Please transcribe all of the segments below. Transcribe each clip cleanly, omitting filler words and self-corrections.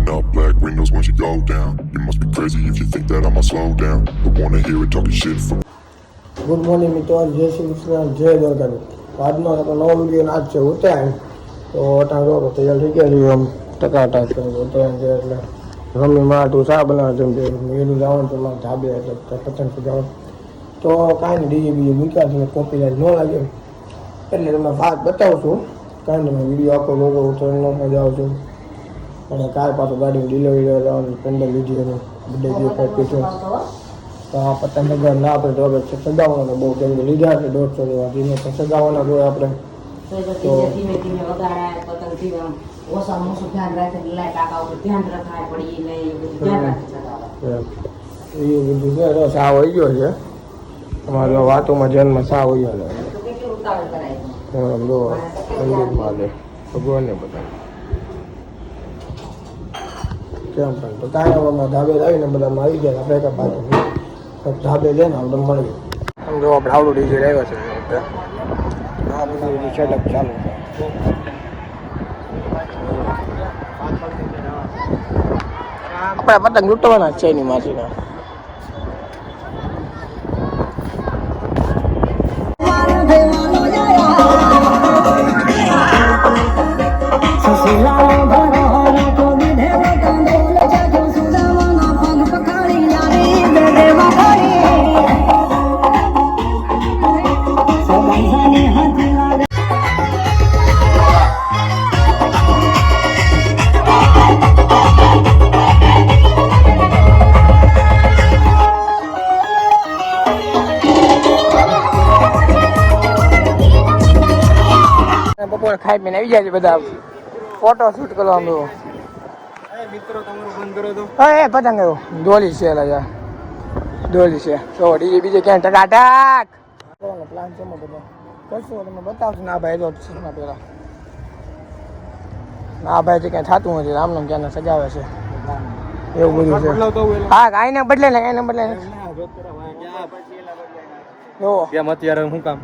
Rolling up black windows once you go down. You must be crazy if you think that I'ma slow down. Don't wanna hear it talking shit for. Good morning મિત્રો, જય શ્રી કૃષ્ણ, જય દ્વારકાધીશ. આજનો આપણો નવો video આજ છે ઉત્તરાયણ. તો અટાણ જો તૈયાર થઈ ગયા છીએ, આમ ટકાટા છે ઉત્તરાયણ છે એટલે મમ્મી માં તું શા બનાવે છે એનું જવાનું તો મારે ધાબે એટલે પતંગ સજાવટ. તો કાંઈ નહીં, ડીજે બીજે મૂક્યા છે, કોપીરાઇટ ન લાગે એટલે તમને વાત બતાવશું. કાંઈ નહીં, વિડીયો આખો લોકો ઉત્તરાયણનો મજા આવશે. અને કાલ પાછું ગાડીની ડિલિવરી જવાનું પેન્ડલ લીધી અને બધે જે કાંઈ પીછું તો આ પતંગ સગાવ ના આપણે તો સગાવવાના બહુ કેમ કે લીધા છે 150 જેવા ધીમે પણ સગાવવાના જોઈએ આપણે. તો ધીમે ધીમે વગાડાય પતંગ થી ઓછા મોસું ધ્યાન રાખે લાય કાકા ઉપર ધ્યાન રખાય પડી ને એ બધું ધ્યાન રાખે એ બધું છે. તો સાવ આવી ગયો છે અમારો વાતોમાં જન્મ સાવ આવી ગયો છે. તો કેટલું ઉતાવળ કરાય જો મંદિરમાં લે ભગવાનને બધા કેમ પણ તો કાંઈ હવે ધાબે આવીને બધા આવી ગયા આપણે કાંઈ બાજુ ધાબે લે ને આપણે મળી આમ જો આપણે આવડું ડીજે આવ્યો છે આ બધું સેટઅપ ચાલુ છે. આપણે પતંગ લૂંટવાના જ છે એની માસીના. બપોર ખાઈ પીને આવી જાય છે બધા ફોટો શૂટ કરવાનું. મિત્રો તમારું બંધ કરો તો એ પતંગ આવ્યો દોલી છે લા દોલી છે તો ડીજે બીજે ક્યાં ટકાટક પ્લાન છે બધો કરશું તમે બતાવશું. ના ભાઈ તો ના પેલા ના ભાઈ તો ક્યાં થતું નથી રામનો ક્યાં સજાવે છે એવું બધું છે. હા આઈને બદલે ને એને બદલે જો કેમ અત્યારે શું કામ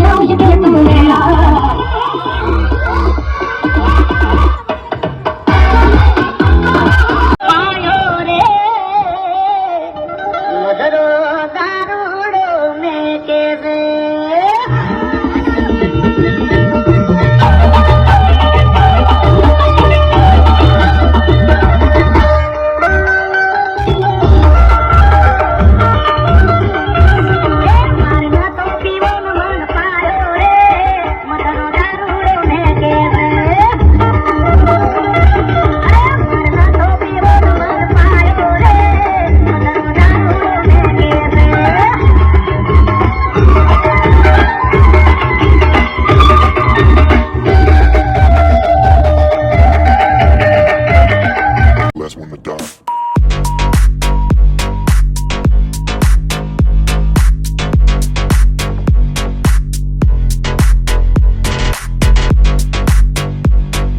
know you